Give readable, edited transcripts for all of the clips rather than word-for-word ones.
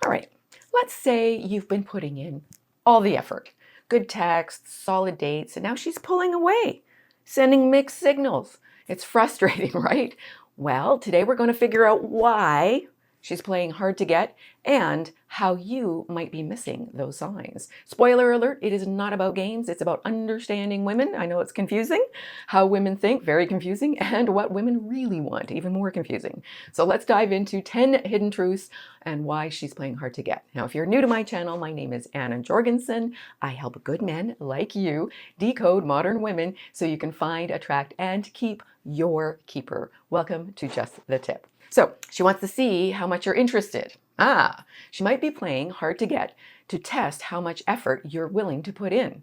All right, let's say you've been putting in all the effort, good texts, solid dates, and now she's pulling away, sending mixed signals. It's frustrating, right? Well, today we're going to figure out why she's playing hard to get and how you might be missing those signs. Spoiler alert, it is not about games, it's about understanding women. I know it's confusing, how women think, very confusing, and what women really want, even more confusing. So let's dive into 10 hidden truths and why she's playing hard to get. Now, if you're new to my channel, my name is Anna Jorgensen. I help good men like you decode modern women so you can find, attract, and keep your keeper. Welcome to Just the Tip. So she wants to see how much you're interested. She might be playing hard to get to test how much effort you're willing to put in.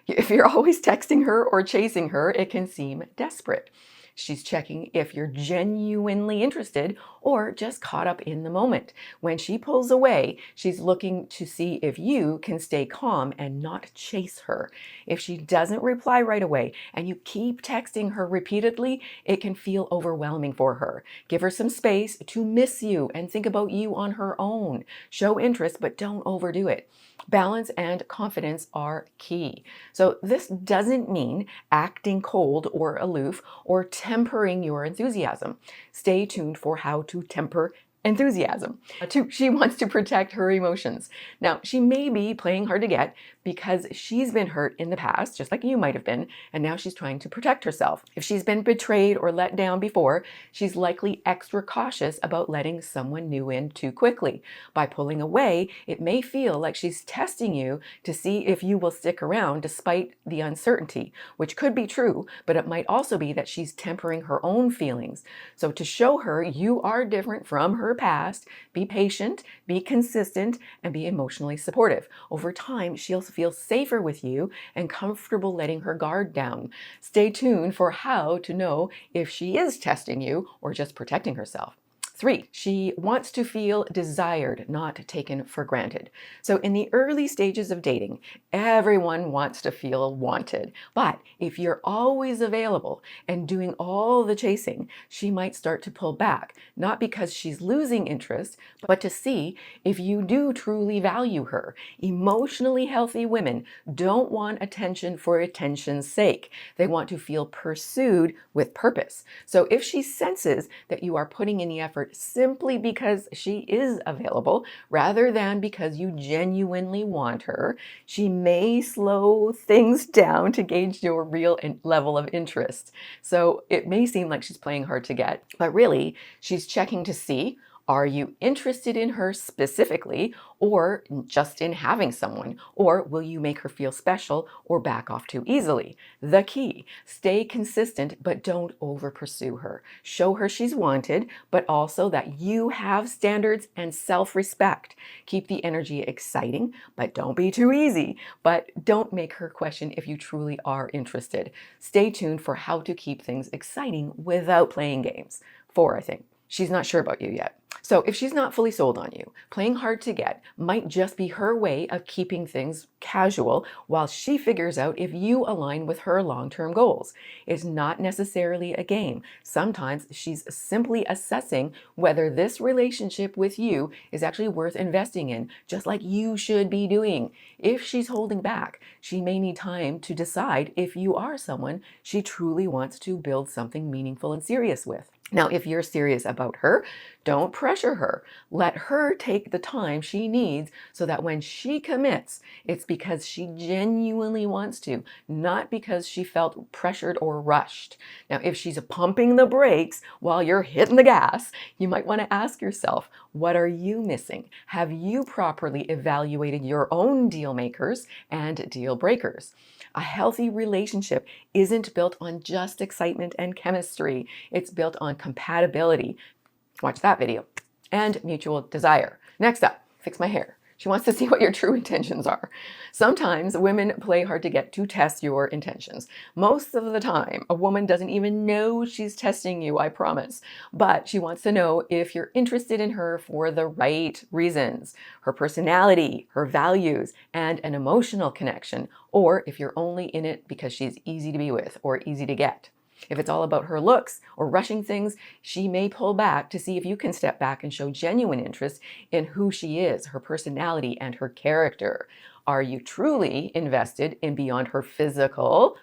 If you're always texting her or chasing her, it can seem desperate. She's checking if you're genuinely interested or just caught up in the moment. When she pulls away, she's looking to see if you can stay calm and not chase her. If she doesn't reply right away and you keep texting her repeatedly, it can feel overwhelming for her. Give her some space to miss you and think about you on her own. Show interest, but don't overdo it. Balance and confidence are key. So this doesn't mean acting cold or aloof or tempering your enthusiasm. Stay tuned for how to temper enthusiasm. 2, she wants to protect her emotions. Now, she may be playing hard to get because she's been hurt in the past, just like you might have been, and now she's trying to protect herself. If she's been betrayed or let down before, she's likely extra cautious about letting someone new in too quickly. By pulling away, it may feel like she's testing you to see if you will stick around despite the uncertainty, which could be true, but it might also be that she's tempering her own feelings. So to show her you are different from her past, be patient, be consistent, and be emotionally supportive. Over time, she'll feel safer with you and comfortable letting her guard down. Stay tuned for how to know if she is testing you or just protecting herself. 3, she wants to feel desired, not taken for granted. So in the early stages of dating, everyone wants to feel wanted. But if you're always available and doing all the chasing, she might start to pull back, not because she's losing interest, but to see if you do truly value her. Emotionally healthy women don't want attention for attention's sake. They want to feel pursued with purpose. So if she senses that you are putting in the effort simply because she is available rather than because you genuinely want her, she may slow things down to gauge your real level of interest. So it may seem like she's playing hard to get, but really she's checking to see, are you interested in her specifically or just in having someone? Or will you make her feel special or back off too easily? The key, stay consistent, but don't over pursue her. Show her she's wanted, but also that you have standards and self-respect. Keep the energy exciting, but don't be too easy. But don't make her question if you truly are interested. Stay tuned for how to keep things exciting without playing games. 4, I think. She's not sure about you yet. So if she's not fully sold on you, playing hard to get might just be her way of keeping things casual while she figures out if you align with her long-term goals. It's not necessarily a game. Sometimes she's simply assessing whether this relationship with you is actually worth investing in, just like you should be doing. If she's holding back, she may need time to decide if you are someone she truly wants to build something meaningful and serious with. Now, if you're serious about her, don't pressure her. Let her take the time she needs so that when she commits, it's because she genuinely wants to, not because she felt pressured or rushed. Now, if she's pumping the brakes while you're hitting the gas, you might want to ask yourself, what are you missing? Have you properly evaluated your own deal makers and deal breakers? A healthy relationship isn't built on just excitement and chemistry. It's built on compatibility. Watch that video. And mutual desire. Next up, fix my hair. She wants to see what your true intentions are. Sometimes women play hard to get to test your intentions. Most of the time, a woman doesn't even know she's testing you, I promise. But she wants to know if you're interested in her for the right reasons. Her personality, her values, and an emotional connection. Or if you're only in it because she's easy to be with or easy to get. If it's all about her looks or rushing things, she may pull back to see if you can step back and show genuine interest in who she is, her personality, and her character. Are you truly invested in beyond her physical?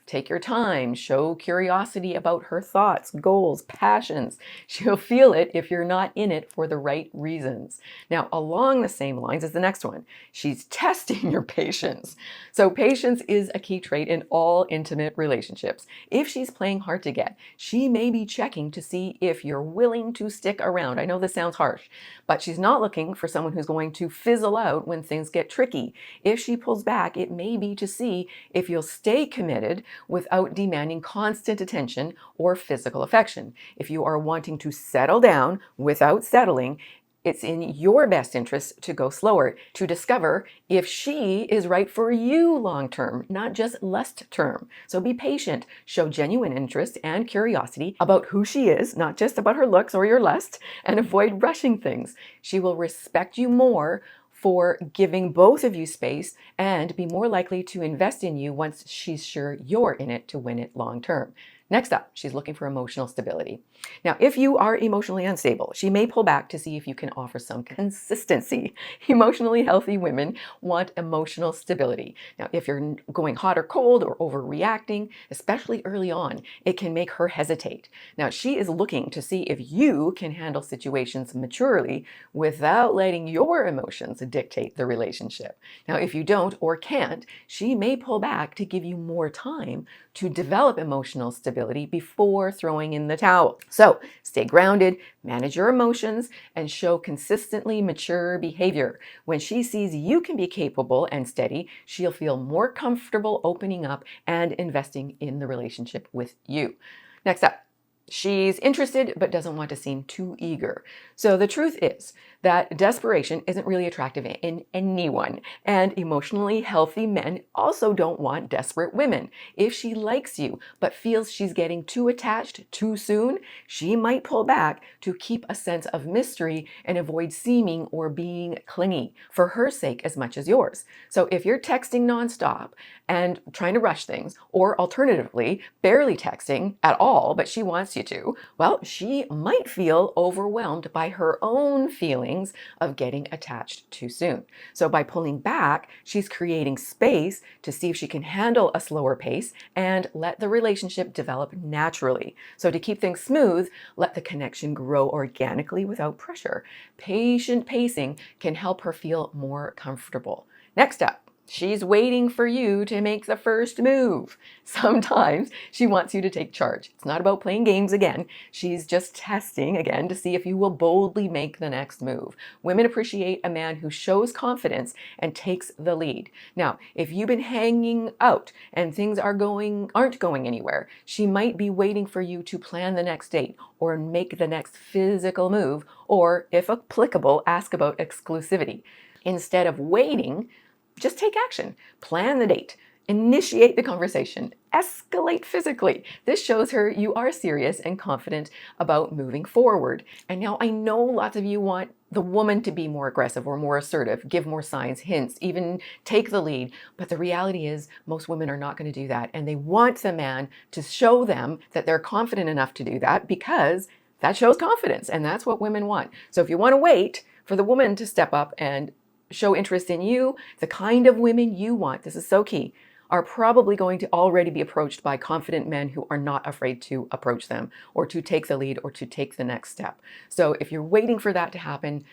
Take your time, show curiosity about her thoughts, goals, passions. She'll feel it if you're not in it for the right reasons. Now, along the same lines as the next one, she's testing your patience. So patience is a key trait in all intimate relationships. If she's playing hard to get, she may be checking to see if you're willing to stick around. I know this sounds harsh, but she's not looking for someone who's going to fizzle out when things get tricky. If she pulls back, it may be to see if you'll stay committed without demanding constant attention or physical affection. If you are wanting to settle down without settling, it's in your best interest to go slower, to discover if she is right for you long term, not just lust term. So be patient, show genuine interest and curiosity about who she is, not just about her looks or your lust, and avoid rushing things. She will respect you more for giving both of you space and be more likely to invest in you once she's sure you're in it to win it long term. Next up, she's looking for emotional stability. Now, if you are emotionally unstable, she may pull back to see if you can offer some consistency. Emotionally healthy women want emotional stability. Now, if you're going hot or cold or overreacting, especially early on, it can make her hesitate. Now, she is looking to see if you can handle situations maturely without letting your emotions dictate the relationship. Now, if you don't or can't, she may pull back to give you more time to develop emotional stability before throwing in the towel. So stay grounded, manage your emotions, and show consistently mature behavior. When she sees you can be capable and steady, she'll feel more comfortable opening up and investing in the relationship with you. Next up, she's interested but doesn't want to seem too eager. So the truth is that desperation isn't really attractive in anyone, and emotionally healthy men also don't want desperate women. If she likes you but feels she's getting too attached too soon, she might pull back to keep a sense of mystery and avoid seeming or being clingy for her sake as much as yours. So if you're texting nonstop and trying to rush things, or alternatively, barely texting at all, but she wants you to, well, she might feel overwhelmed by her own feelings of getting attached too soon. So by pulling back, she's creating space to see if she can handle a slower pace and let the relationship develop naturally. So to keep things smooth, let the connection grow organically without pressure. Patient pacing can help her feel more comfortable. Next up, she's waiting for you to make the first move. Sometimes she wants you to take charge. It's not about playing games again. She's just testing again to see if you will boldly make the next move. Women appreciate a man who shows confidence and takes the lead. Now, if you've been hanging out and things aren't going anywhere, she might be waiting for you to plan the next date or make the next physical move, or if applicable, ask about exclusivity. Instead of waiting, just take action, plan the date, initiate the conversation, escalate physically. This shows her you are serious and confident about moving forward. And now I know lots of you want the woman to be more aggressive or more assertive, give more signs, hints, even take the lead. But the reality is most women are not going to do that. And they want the man to show them that they're confident enough to do that, because that shows confidence. And that's what women want. So if you want to wait for the woman to step up and show interest in you, the kind of women you want, this is so key, are probably going to already be approached by confident men who are not afraid to approach them or to take the lead or to take the next step. So if you're waiting for that to happen,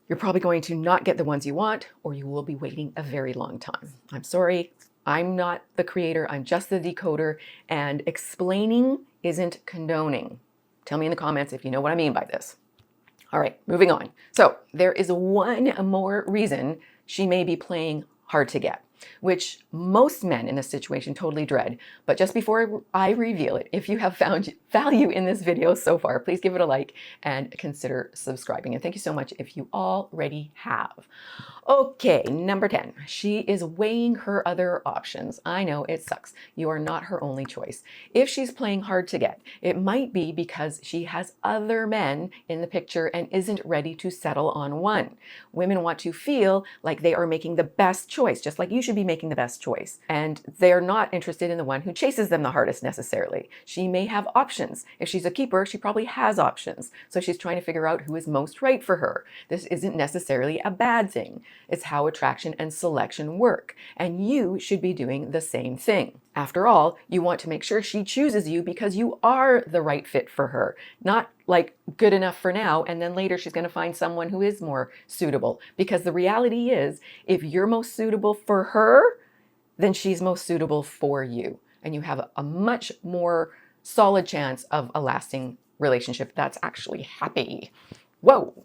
you're probably going to not get the ones you want, or you will be waiting a very long time. I'm sorry, I'm not the creator, I'm just the decoder, and explaining isn't condoning. Tell me in the comments if you know what I mean by this. All right, moving on. So there is one more reason she may be playing hard to get, which most men in this situation totally dread. But just before I reveal it, if you have found value in this video so far, please give it a like and consider subscribing. And thank you so much if you already have. Okay, number 10. She is weighing her other options. I know it sucks. You are not her only choice. If she's playing hard to get, it might be because she has other men in the picture and isn't ready to settle on one. Women want to feel like they are making the best choice, just like you should should be making the best choice. And they're not interested in the one who chases them the hardest necessarily. She may have options. If she's a keeper, she probably has options. So she's trying to figure out who is most right for her. This isn't necessarily a bad thing. It's how attraction and selection work. And you should be doing the same thing. After all, you want to make sure she chooses you because you are the right fit for her, not like good enough for now, and then later she's going to find someone who is more suitable. Because the reality is, if you're most suitable for her, then she's most suitable for you. And you have a much more solid chance of a lasting relationship that's actually happy. Whoa,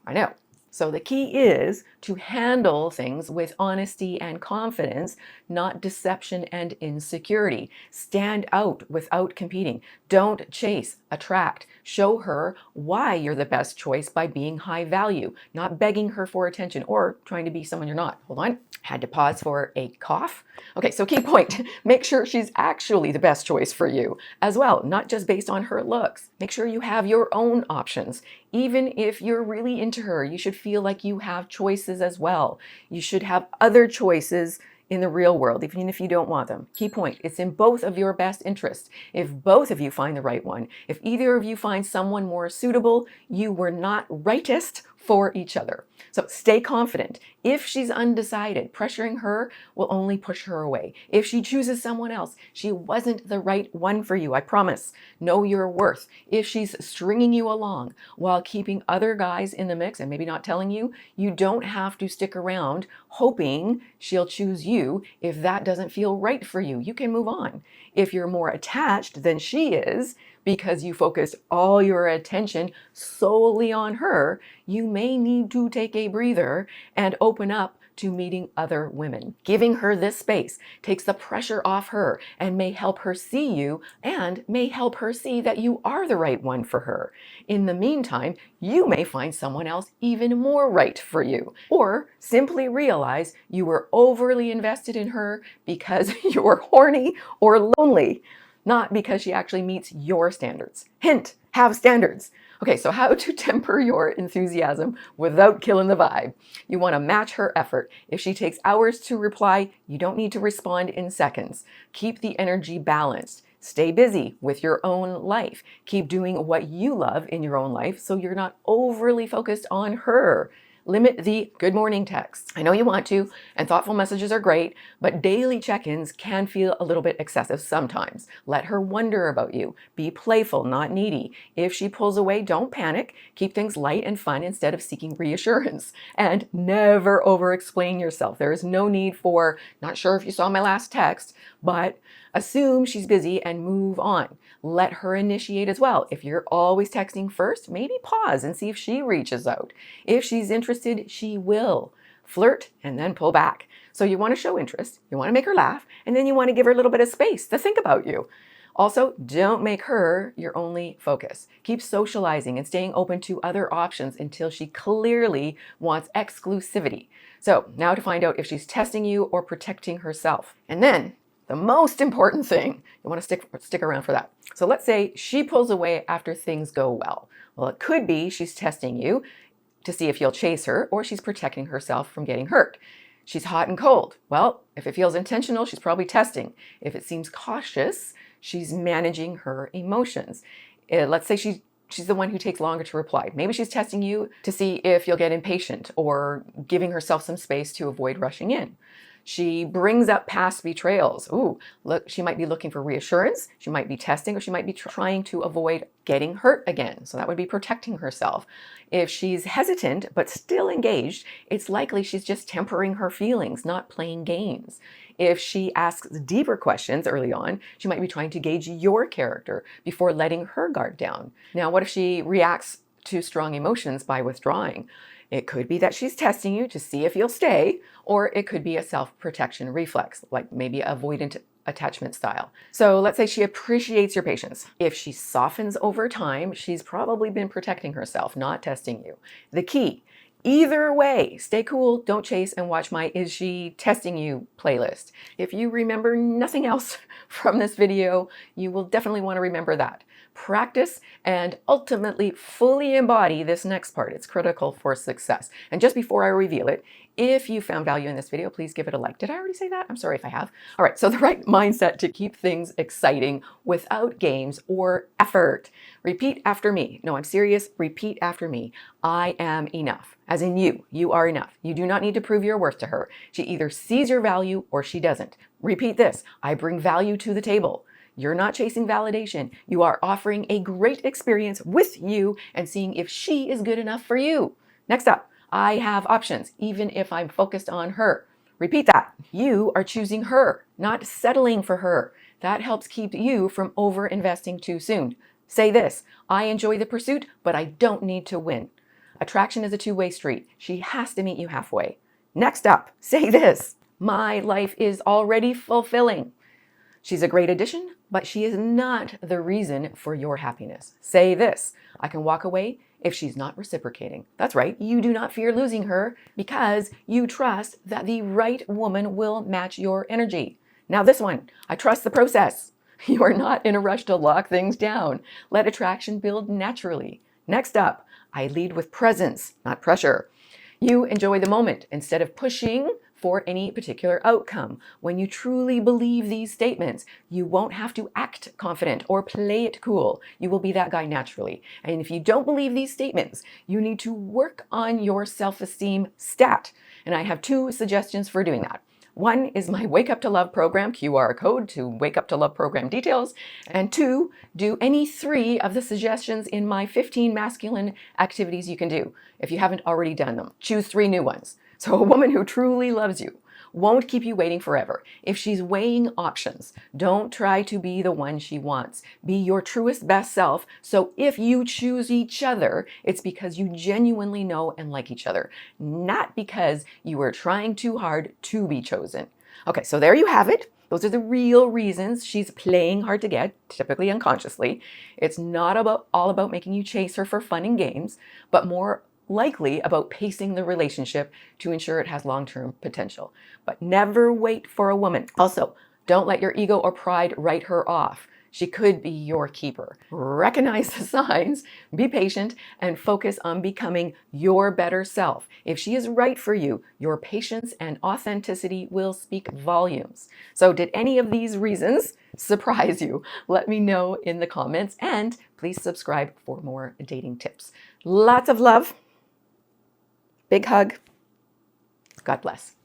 I know. So the key is to handle things with honesty and confidence, not deception and insecurity. Stand out without competing. Don't chase, attract. Show her why you're the best choice by being high value, not begging her for attention or trying to be someone you're not. Hold on. Had to pause for a cough. Okay, so key point, make sure she's actually the best choice for you as well, not just based on her looks. Make sure you have your own options. Even if you're really into her, you should feel like you have choices as well. You should have other choices in the real world, even if you don't want them. Key point, it's in both of your best interests. If both of you find the right one, if either of you find someone more suitable, you were not rightist for each other. So stay confident. If she's undecided, pressuring her will only push her away. If she chooses someone else, she wasn't the right one for you, I promise. Know your worth. If she's stringing you along while keeping other guys in the mix and maybe not telling you, you don't have to stick around hoping she'll choose you if that doesn't feel right for you. You can move on. If you're more attached than she is, because you focus all your attention solely on her, you may need to take a breather and open up to meeting other women. Giving her this space takes the pressure off her and may help her see you and may help her see that you are the right one for her. In the meantime, you may find someone else even more right for you, or simply realize you were overly invested in her because you're horny or lonely, not because she actually meets your standards. Hint, have standards. Okay, so how to temper your enthusiasm without killing the vibe. You want to match her effort. If she takes hours to reply, you don't need to respond in seconds. Keep the energy balanced. Stay busy with your own life. Keep doing what you love in your own life so you're not overly focused on her. Limit the good morning texts. I know you want to, and thoughtful messages are great, but daily check-ins can feel a little bit excessive sometimes. Let her wonder about you. Be playful, not needy. If she pulls away, don't panic. Keep things light and fun instead of seeking reassurance. And never over-explain yourself. There is no need for, not sure if you saw my last text, but assume she's busy and move on. Let her initiate as well. If you're always texting first, maybe pause and see if she reaches out. If she's interested, she will. Flirt and then pull back. So you want to show interest, you want to make her laugh, and then you want to give her a little bit of space to think about you. Also, don't make her your only focus. Keep socializing and staying open to other options until she clearly wants exclusivity. So now to find out if she's testing you or protecting herself. And then the most important thing, you want to stick around for that. So let's say she pulls away after things go well. Well, it could be she's testing you to see if you'll chase her, or she's protecting herself from getting hurt. She's hot and cold. Well, if it feels intentional, she's probably testing. If it seems cautious, she's managing her emotions. Let's say she's the one who takes longer to reply. Maybe she's testing you to see if you'll get impatient or giving herself some space to avoid rushing in. She brings up past betrayals. Ooh, look, she might be looking for reassurance. She might be testing, or she might be trying to avoid getting hurt again. So that would be protecting herself. If she's hesitant but still engaged, it's likely she's just tempering her feelings, not playing games. If she asks deeper questions early on, she might be trying to gauge your character before letting her guard down. Now, what if she reacts to strong emotions by withdrawing? It could be that she's testing you to see if you'll stay, or it could be a self-protection reflex, like maybe avoidant attachment style. So let's say she appreciates your patience. If she softens over time, she's probably been protecting herself, not testing you. The key, either way, stay cool, don't chase, and watch my Is She Testing You playlist. If you remember nothing else from this video, you will definitely want to remember that. Practice and ultimately fully embody this next part. It's critical for success. And just before I reveal it, if you found value in this video, please give it a like. Did I already say that? I'm sorry if I have. All right, so the right mindset to keep things exciting without games or effort. Repeat after me. No, I'm serious. Repeat after me. I am enough. As in you. You are enough. You do not need to prove your worth to her. She either sees your value or she doesn't. Repeat this. I bring value to the table. You're not chasing validation. You are offering a great experience with you and seeing if she is good enough for you. Next up, I have options, even if I'm focused on her. Repeat that. You are choosing her, not settling for her. That helps keep you from over-investing too soon. Say this, I enjoy the pursuit, but I don't need to win. Attraction is a two-way street. She has to meet you halfway. Next up, say this, my life is already fulfilling. She's a great addition, but she is not the reason for your happiness. Say this, I can walk away if she's not reciprocating. That's right, you do not fear losing her because you trust that the right woman will match your energy. Now this one, I trust the process. You are not in a rush to lock things down. Let attraction build naturally. Next up, I lead with presence, not pressure. You enjoy the moment instead of pushing for any particular outcome. When you truly believe these statements, you won't have to act confident or play it cool. You will be that guy naturally. And if you don't believe these statements, you need to work on your self-esteem stat. And I have two suggestions for doing that. One is my Wake Up to Love program, QR code to Wake Up to Love program details. And two, do any three of the suggestions in my 15 masculine activities you can do if you haven't already done them. Choose 3 new ones. So a woman who truly loves you won't keep you waiting forever. If she's weighing options, don't try to be the one she wants. Be your truest best self. So if you choose each other, it's because you genuinely know and like each other, not because you were trying too hard to be chosen. Okay, so there you have it. Those are the real reasons she's playing hard to get, typically unconsciously. It's not all about making you chase her for fun and games, but more likely about pacing the relationship to ensure it has long-term potential. But never wait for a woman. Also, don't let your ego or pride write her off. She could be your keeper. Recognize the signs, be patient, and focus on becoming your better self. If she is right for you, your patience and authenticity will speak volumes. So did any of these reasons surprise you? Let me know in the comments, and please subscribe for more dating tips. Lots of love. Big hug. God bless.